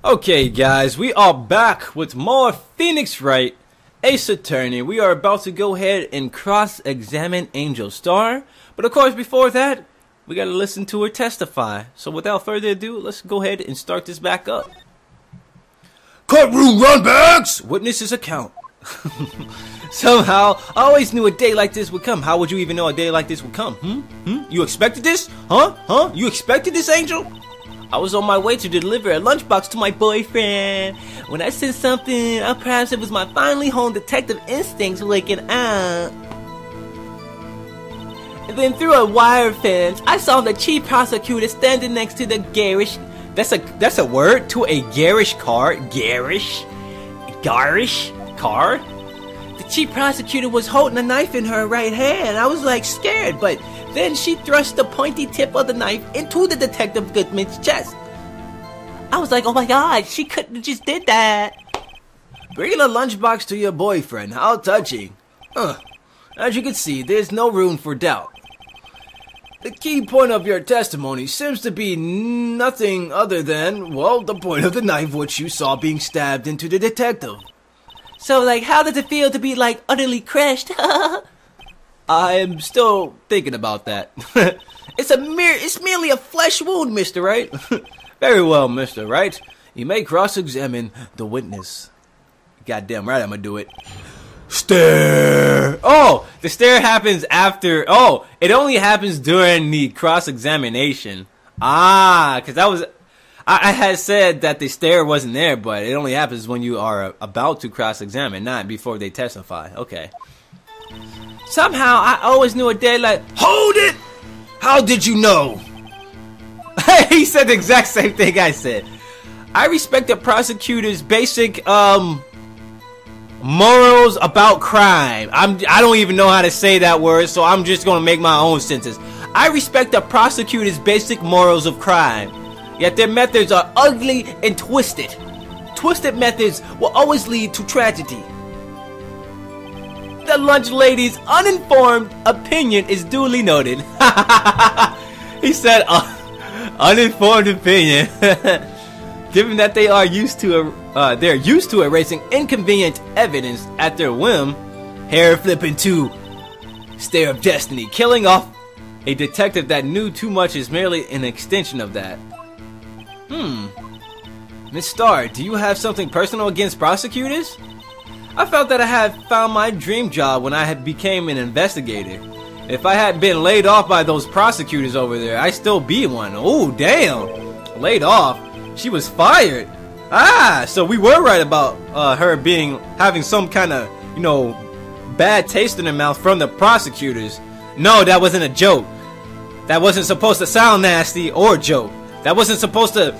Okay guys, we are back with more Phoenix Wright, Ace Attorney. We are about to go ahead and cross-examine Angel Star. But of course before that, we gotta listen to her testify. So without further ado, let's go ahead and start this back up. Courtroom runbacks! Witness's account. Somehow, I always knew a day like this would come. How would you even know a day like this would come? You expected this? Huh? You expected this, Angel? I was on my way to deliver a lunchbox to my boyfriend. When I said something, perhaps it was my finely honed detective instincts waking up. And then through a wire fence, I saw the chief prosecutor standing next to the garish. That's a word? To a garish car? Garish car? The chief prosecutor was holding a knife in her right hand. I was like scared, but then she thrust the pointy tip of the knife into the Detective Goodman's chest. I was like, oh my god, she couldn't have just did that. Bringing a lunchbox to your boyfriend, how touching. As you can see, there's no room for doubt. The key point of your testimony seems to be nothing other than, well, the point of the knife which you saw being stabbed into the detective. So, like, how does it feel to be, like, utterly crushed? I'm still thinking about that. It's merely a flesh wound, Mr. Wright. Very well, Mr. Wright. You may cross-examine the witness. Goddamn right I'm gonna do it. Stare! Oh, the stare happens after. Oh, it only happens during the cross-examination. Because that was. I had said that the stare wasn't there, but it only happens when you are about to cross-examine, not before they testify. Okay. Somehow, I always knew a day like, hold it! How did you know? He said the exact same thing I said. I respect the prosecutor's basic, morals about crime. I don't even know how to say that word, so I'm just gonna make my own sentence. I respect the prosecutor's basic morals of crime, yet their methods are ugly and twisted. Twisted methods will always lead to tragedy. The lunch lady's uninformed opinion is duly noted. He said, uninformed opinion. Given that they are used to they're used to erasing inconvenient evidence at their whim, hair flipping to stare of destiny, killing off a detective that knew too much is merely an extension of that. Miss Starr, do you have something personal against prosecutors? I felt that I had found my dream job when I became an investigator. If I hadn't been laid off by those prosecutors over there, I'd still be one. Oh, damn. Laid off? She was fired. So we were right about her having some kind of, bad taste in her mouth from the prosecutors. No, that wasn't a joke. That wasn't supposed to sound nasty or joke. That wasn't supposed to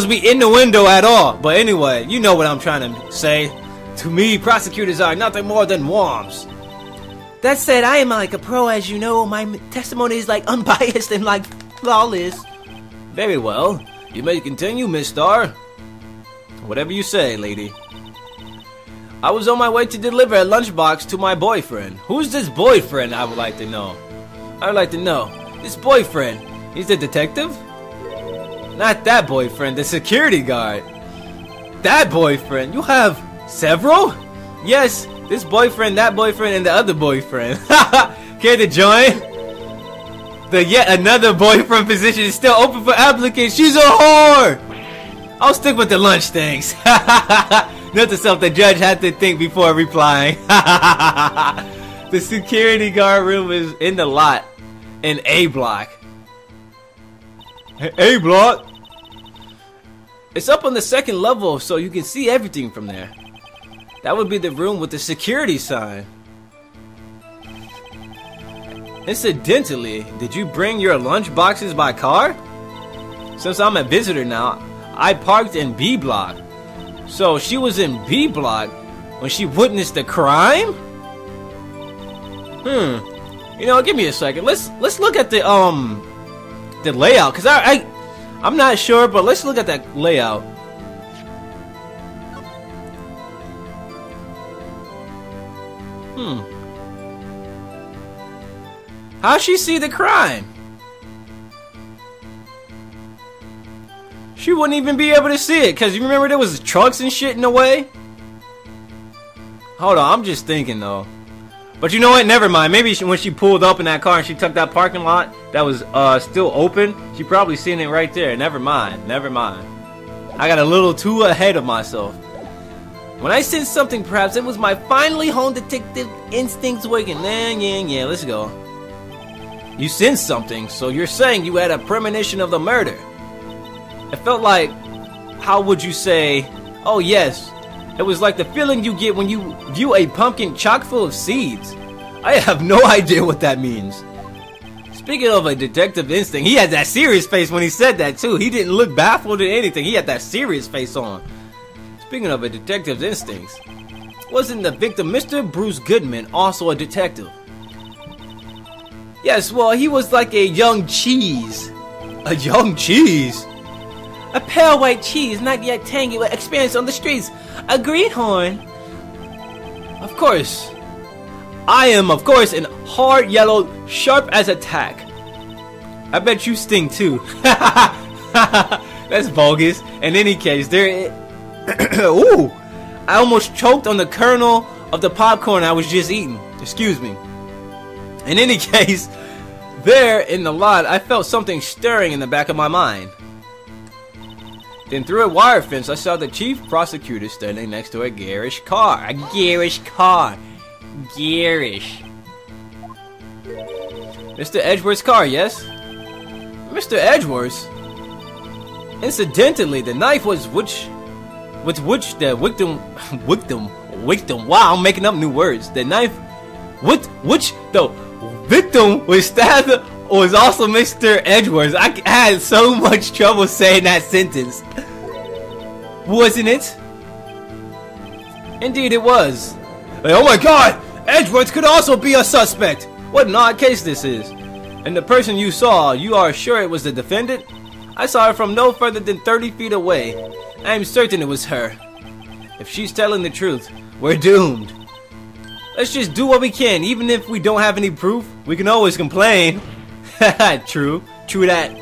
be in the window at all. But anyway, you know what I'm trying to say. To me, prosecutors are nothing more than worms. That said, I am like a pro, as you know. My testimony is like unbiased and like flawless. Very well. You may continue, Miss Starr. Whatever you say, lady. I was on my way to deliver a lunchbox to my boyfriend. Who's this boyfriend, I would like to know. I would like to know. This boyfriend, he's the detective? Not that boyfriend, the security guard. That boyfriend? You have several? Yes, this boyfriend, that boyfriend, and the other boyfriend. Care to join? The yet another boyfriend position is still open for applicants. She's a whore! I'll stick with the lunch things. Note to self, the judge had to think before replying. The security guard room is in the lot in A block. A block? It's up on the second level, so you can see everything from there. That would be the room with the security sign. Incidentally, did you bring your lunch boxes by car? Since I'm a visitor now, I parked in B block. So she was in B block when she witnessed the crime? Give me a second. Let's look at the layout, cause I'm not sure, but let's look at that layout. How'd she see the crime? she wouldn't even be able to see it, because you remember there was trucks and shit in the way? Hold on, I'm just thinking though. But you know what? Never mind. Maybe when she pulled up in that car and she took that parking lot that was still open, she probably seen it right there. Never mind. Never mind. I got a little too ahead of myself. When I sensed something, perhaps it was my finely honed detective instincts waking. Yeah, let's go. You sensed something, so you're saying you had a premonition of the murder. It felt like, how would you say, oh yes, it was like the feeling you get when you view a pumpkin chock full of seeds. I have no idea what that means. Speaking of a detective instinct, he had that serious face when he said that too. He didn't look baffled or anything. He had that serious face on. Speaking of a detective's instincts, wasn't the victim Mr. Bruce Goodman also a detective? Yes, well, he was like a young cheese. A young cheese? A pale white cheese, not yet tangy with experience on the streets. A greenhorn. Of course. I am, of course, in hard yellow, sharp as a tack. I bet you sting too. That's bogus. In any case, ooh, I almost choked on the kernel of the popcorn I was just eating. Excuse me. In any case, there in the lot, I felt something stirring in the back of my mind. Then through a wire fence, I saw the chief prosecutor standing next to a garish car. A garish car. Garish. Mr. Edgeworth's car, yes? Mr. Edgeworth's? Incidentally, the knife was with which the victim, wow, I'm making up new words. The knife with which the victim was stabbed was also Mr. Edgeworth. I had so much trouble saying that sentence. Wasn't it? Indeed it was. Like, oh my god! Edgeworth could also be a suspect! What an odd case this is. And the person you saw, you are sure it was the defendant? I saw her from no further than 30 feet away. I am certain it was her. If she's telling the truth, we're doomed. Let's just do what we can. Even if we don't have any proof, we can always complain. True that.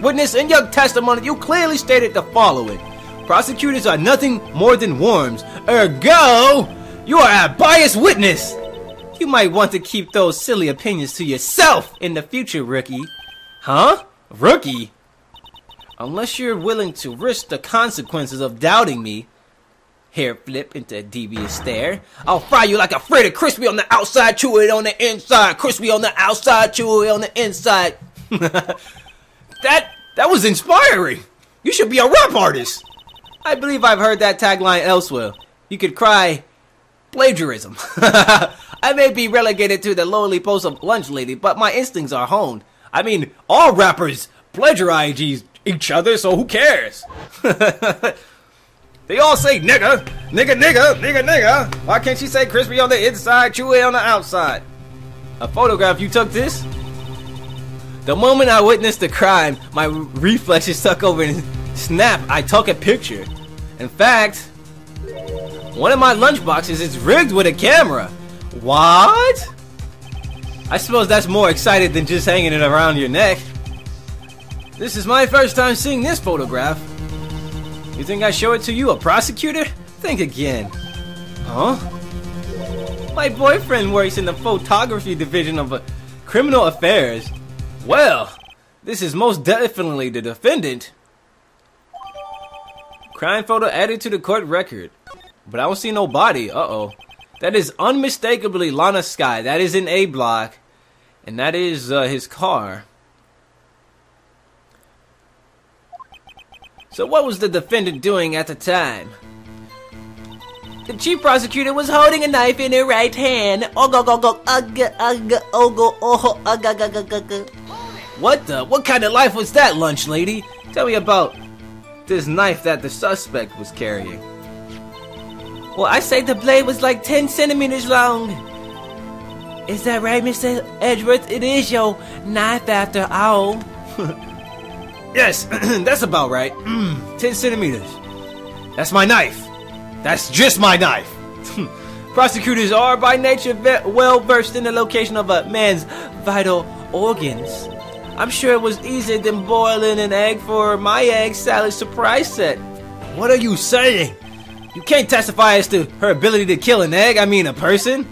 Witness, in your testimony, you clearly stated the following. Prosecutors are nothing more than worms. Ergo, you are a biased witness. You might want to keep those silly opinions to yourself in the future, rookie. Huh? Rookie? Unless you're willing to risk the consequences of doubting me. Hair flip into a devious stare. I'll fry you like a fritter, crispy on the outside, chew it on the inside. Crispy on the outside, chew it on the inside. That was inspiring. You should be a rap artist. I believe I've heard that tagline elsewhere. You could cry plagiarism. I may be relegated to the lowly post of lunch lady, but my instincts are honed. I mean, all rappers plagiarize each other, so who cares? They all say nigga, nigga, nigga, nigga, nigga. Why can't she say crispy on the inside, chewy on the outside? A photograph, you took this? The moment I witnessed the crime, my reflexes took over and snap, I took a picture. In fact, one of my lunch boxes is rigged with a camera. What? I suppose that's more excited than just hanging it around your neck. This is my first time seeing this photograph. You think I show it to you, a prosecutor? Think again. Huh? My boyfriend works in the photography division of criminal affairs. Well, this is most definitely the defendant. Crime photo added to the court record. But I don't see no body. Uh-oh. That is unmistakably Lana Sky. That is in A block. And that is his car. So what was the defendant doing at the time? The chief prosecutor was holding a knife in her right hand. What kind of life was that, lunch lady? Tell me about this knife that the suspect was carrying. Well, I say the blade was like 10 centimeters long. Is that right, Mr. Edgeworth? It is your knife after all. Yes, that's about right. 10 centimeters. That's my knife. That's just my knife. Prosecutors are by nature well versed in the location of a man's vital organs. I'm sure it was easier than boiling an egg for my egg salad surprise set. What are you saying? You can't testify as to her ability to kill an egg, I mean a person.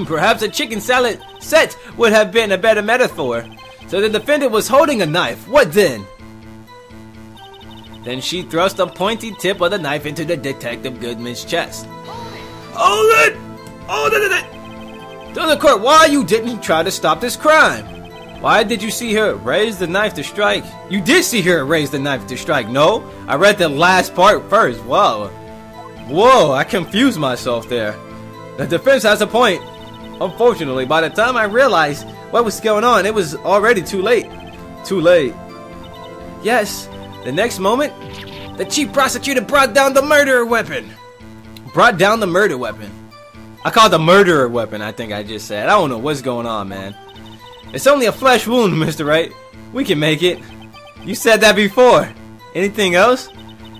Perhaps a chicken salad set would have been a better metaphor. So the defendant was holding a knife. What then? Then she thrust a pointy tip of the knife into the Detective Goodman's chest. Hold it! Hold it! To the court, why you didn't try to stop this crime? Why did you see her raise the knife to strike? You did see her raise the knife to strike, no? I read the last part first. Whoa. Whoa, I confused myself there. The defense has a point. Unfortunately, by the time I realized what was going on, it was already too late. Too late. Yes, the next moment, the chief prosecutor brought down the murder weapon. Brought down the murder weapon. I called the murderer weapon, I think I just said. I don't know what's going on, man. It's only a flesh wound, Mr. Wright. We can make it. You said that before. Anything else?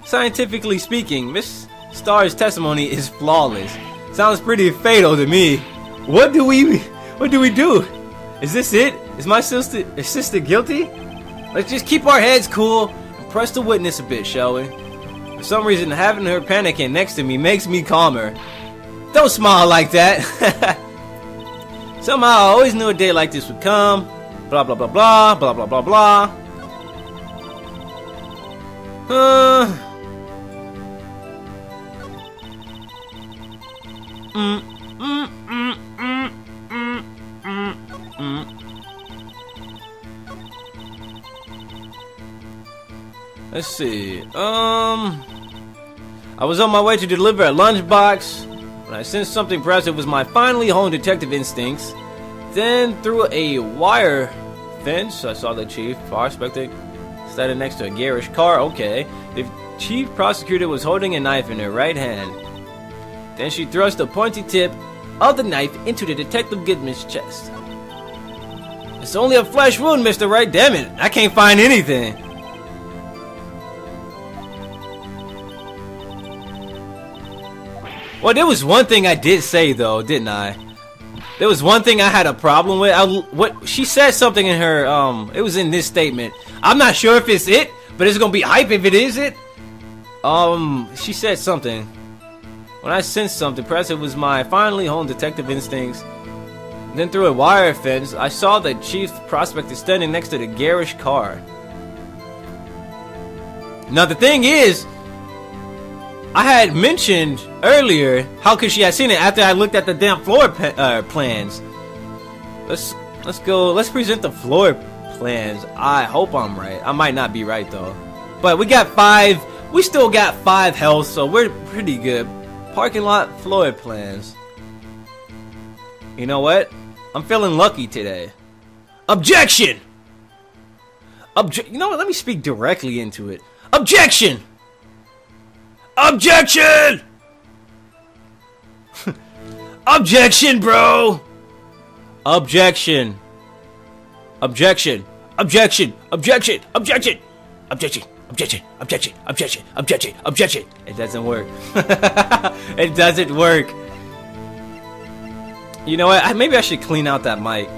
Scientifically speaking, Miss Starr's testimony is flawless. Sounds pretty fatal to me. What do we do? Is this it? Is my sister guilty? Let's just keep our heads cool and press the witness a bit, shall we? For some reason, having her panicking next to me makes me calmer. Don't smile like that. Somehow, I always knew a day like this would come. Blah, blah, blah, blah, blah, blah, blah, blah. Let's see. I was on my way to deliver a lunchbox when I sensed something. Perhaps it was my finely honed detective instincts. Then, through a wire fence, I saw the chief prospector standing next to a garish car. Okay. The chief prosecutor was holding a knife in her right hand. Then she thrust the pointy tip of the knife into the Detective Goodman's chest. It's only a flesh wound, Mr. Wright. Damn it. I can't find anything. Well, there was one thing I did say, though, didn't I? There was one thing I had a problem with. What she said something in her, it was in this statement. I'm not sure if it's it, but it's gonna be hype if it is it. She said something. When I sensed something, perhaps it was my finely honed detective instincts. Then through a wire fence, I saw the chief prospector standing next to the garish car. Now the thing is, I had mentioned earlier how could she have seen it after I looked at the damn floor plans. Let's go. Let's present the floor plans. I hope I'm right. I might not be right though. But we got 5. We still got 5 health, so we're pretty good. Parking lot floor plans. You know what? I'm feeling lucky today. Objection! You know what? Let me speak directly into it. Objection! Objection! Objection, bro! Objection. Objection. Objection. Objection. Objection. Objection. Objection. Objection. Objection. Objection. Objection. It doesn't work. It doesn't work. You know what? Maybe I should clean out that mic,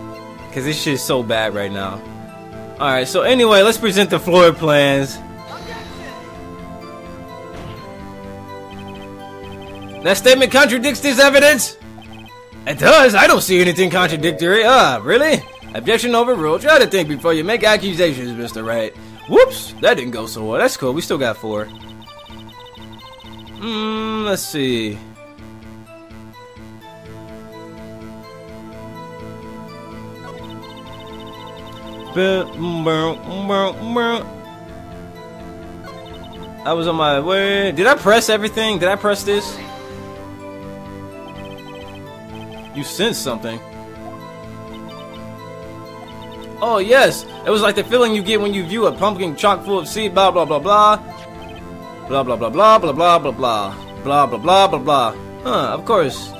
because this shit is so bad right now. Alright, so anyway, let's present the floor plans. That statement contradicts this evidence. It does. I don't see anything contradictory. Really? Objection overruled. Try to think before you make accusations, Mr. Wright. Whoops, that didn't go so well. That's cool. We still got 4. Let's see. I was on my way. Did I press everything? Did I press this? You sensed something. Oh yes, it was like the feeling you get when you view a pumpkin chock full of seed. Blah blah blah blah. Blah blah blah blah blah blah blah blah blah blah blah blah blah. Huh? Of course.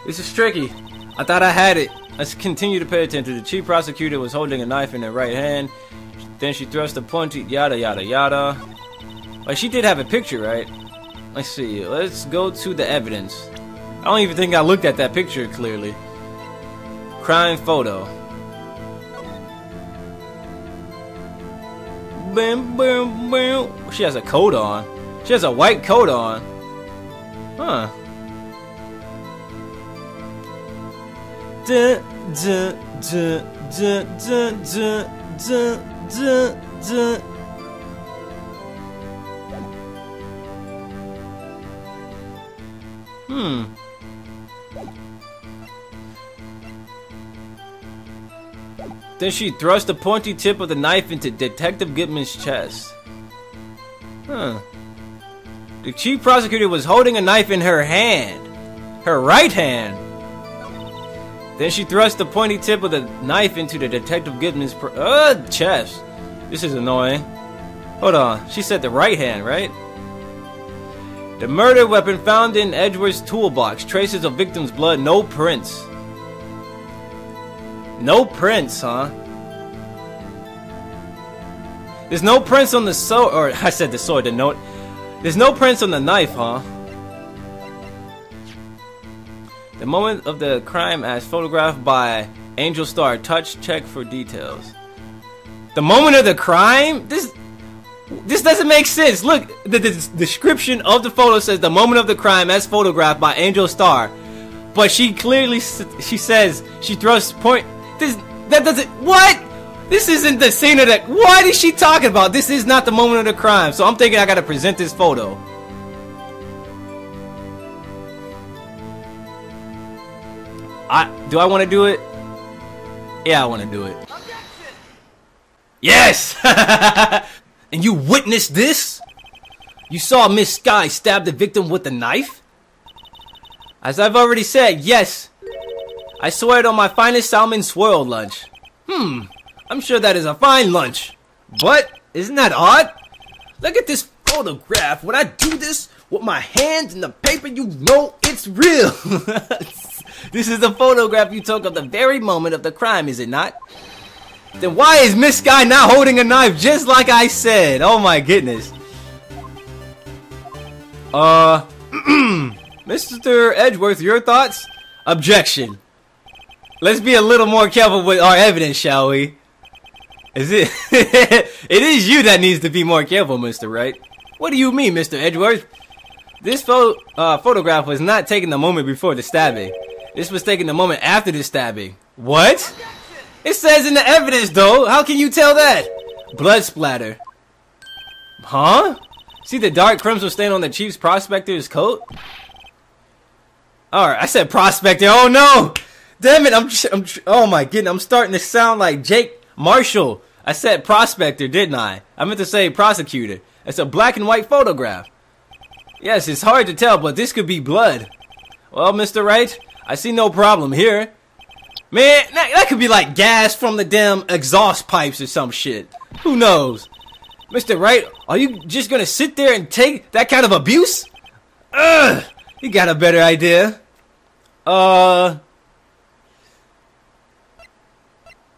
This is tricky. I thought I had it. Let's continue to pay attention. The chief prosecutor was holding a knife in her right hand. Then she thrust a pointy yada yada yada. Like she did have a picture, right? Let's see. Let's go to the evidence. I don't even think I looked at that picture clearly. crime photo. Bam, bam, bam. She has a coat on. She has a white coat on. Huh. Duh, duh, duh, duh, duh, duh, duh, duh, duh. Then she thrust the pointy tip of the knife into Detective Goodman's chest. Huh. The chief prosecutor was holding a knife in her hand. Her right hand. Then she thrust the pointy tip of the knife into the Detective Goodman's chest. This is annoying. Hold on. She said the right hand, right? The murder weapon found in Edward's toolbox. Traces of victim's blood. No prints. No prints, huh? There's no prints on the sword, or I said the sword, the note. There's no prints on the knife, huh? The moment of the crime as photographed by Angel Star. Touch, check for details. The moment of the crime? This doesn't make sense. Look, the description of the photo says the moment of the crime as photographed by Angel Star. But she clearly, she says she thrusts point. That doesn't, what? This isn't the scene of the, what is she talking about? This is not the moment of the crime. So I'm thinking I gotta present this photo. Do I want to do it? Yeah, I want to do it. Objection! Yes! And you witnessed this? You saw Miss Sky stab the victim with a knife? As I've already said, yes. I saw it on my finest salmon swirl lunch. I'm sure that is a fine lunch. But, isn't that odd? Look at this photograph. When I do this with my hands in the paper, you know it's real. This is the photograph you took of the very moment of the crime, is it not? Then why is Miss Sky not holding a knife just like I said? Oh my goodness. Mr. Edgeworth, your thoughts? Objection. Let's be a little more careful with our evidence, shall we? Is it? It is you that needs to be more careful, Mr. Wright. What do you mean, Mr. Edgeworth? This photograph was not taken the moment before the stabbing. This was taken the moment after the stabbing. What? It says in the evidence, though. How can you tell that? Blood splatter. Huh? See the dark crimson stain on the chief's prospector's coat? Alright, I said prospector. Oh no! Damn it, oh my goodness, I'm starting to sound like Jake Marshall. I said prospector, didn't I? I meant to say prosecutor. It's a black and white photograph. Yes, it's hard to tell, but this could be blood. Well, Mr. Wright, I see no problem here. Man, that could be like gas from the damn exhaust pipes or some shit. Who knows? Mr. Wright, are you just gonna sit there and take that kind of abuse? Ugh! You got a better idea.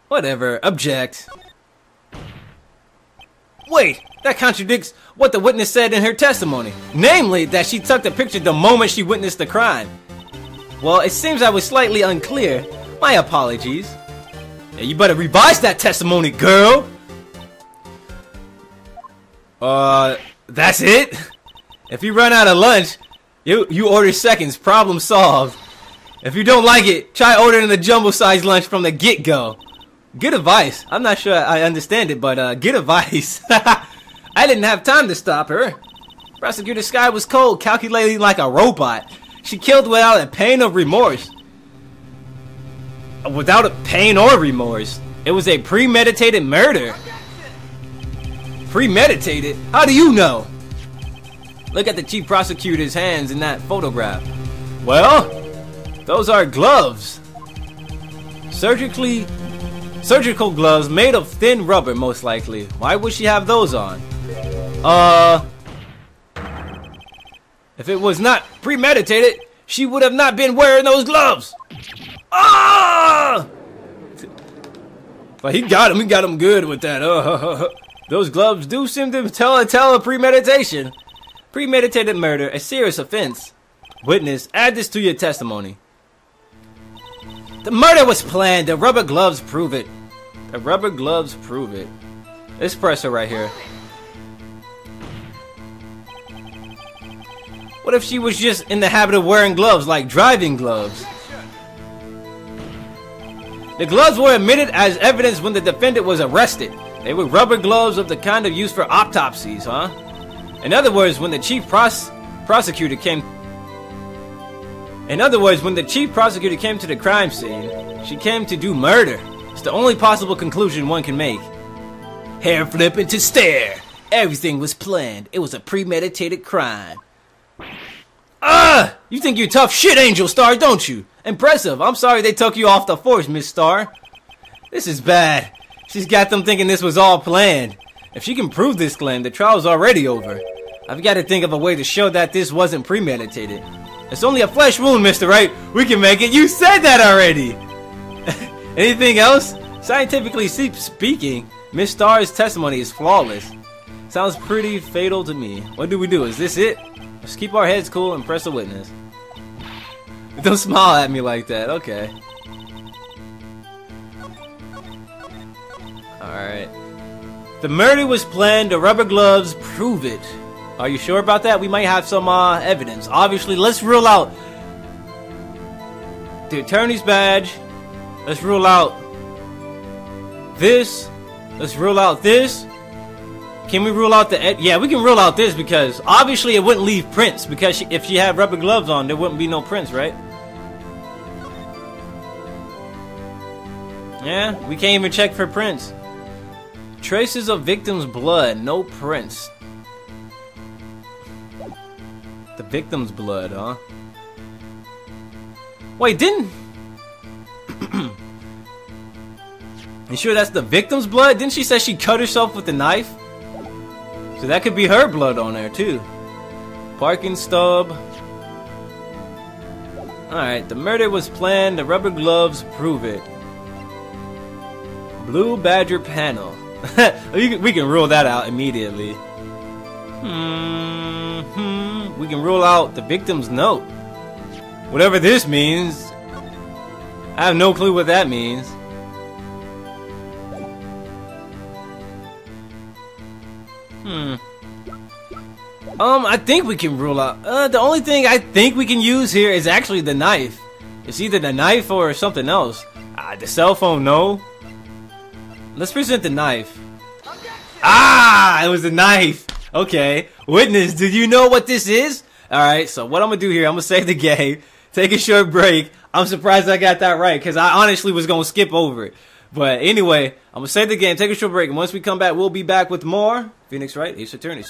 Whatever. Object. Wait, that contradicts what the witness said in her testimony. Namely, that she took the picture the moment she witnessed the crime. Well, it seems I was slightly unclear. My apologies. Yeah, you better revise that testimony, girl. That's it? If you run out of lunch, you order seconds. Problem solved. If you don't like it, try ordering the jumbo-sized lunch from the get-go. Good advice. I'm not sure I understand it, but good advice. I didn't have time to stop her. Prosecutor Sky was cold, calculating like a robot. She killed without a pain or remorse. Without a pain or remorse. It was a premeditated murder. Premeditated? How do you know? Look at the chief prosecutor's hands in that photograph. Well, those are gloves. Surgical gloves made of thin rubber, most likely. Why would she have those on? If it was not premeditated, she would have not been wearing those gloves. Ah! But he got him good with that. Those gloves do seem to tell a premeditation. Premeditated murder, a serious offense. Witness, add this to your testimony. The murder was planned. The rubber gloves prove it. The rubber gloves prove it. Let's press her right here. What if she was just in the habit of wearing gloves, like driving gloves? The gloves were admitted as evidence when the defendant was arrested. They were rubber gloves of the kind of used for autopsies, huh? In other words, when the chief prosecutor came to the crime scene, she came to do murder. It's the only possible conclusion one can make. Hair flipping to stare. Everything was planned. It was a premeditated crime. You think you're tough shit, Angel Star, don't you? Impressive. I'm sorry they took you off the force, Miss Star. This is bad. She's got them thinking this was all planned. If she can prove this claim, the trial's already over. I've got to think of a way to show that this wasn't premeditated. It's only a flesh wound, Mr. Wright. We can make it. You said that already. Anything else? Scientifically speaking, Miss Star's testimony is flawless. Sounds pretty fatal to me. What do we do? Is this it? Let's keep our heads cool and press a witness. Don't smile at me like that. Okay. Alright. The murder was planned. The rubber gloves prove it. Are you sure about that? We might have some evidence. Obviously, let's rule out the attorney's badge. Let's rule out this. Let's rule out this. Can we rule out the... Yeah, we can rule out this because obviously it wouldn't leave prints because if she had rubber gloves on, there wouldn't be no prints, right? Yeah, we can't even check for prints. Traces of victim's blood, no prints. The victim's blood, huh? Wait, didn't... You sure that's the victim's blood? Didn't she say she cut herself with a knife? So that could be her blood on there too. Parking stub. Alright, the murder was planned. The rubber gloves prove it. Blue Badger panel. We can rule that out immediately. We can rule out the victim's note. Whatever this means. I have no clue what that means. I think we can rule out. The only thing I think we can use here is actually the knife. It's either the knife or something else. The cell phone, no. Let's present the knife. It was the knife. Okay. Witness, do you know what this is? Alright, so what I'm gonna do here, I'm gonna save the game, take a short break. I'm surprised I got that right, because I honestly was gonna skip over it. But anyway, I'm gonna save the game, take a short break, and once we come back, we'll be back with more Phoenix Wright, Ace Attorney.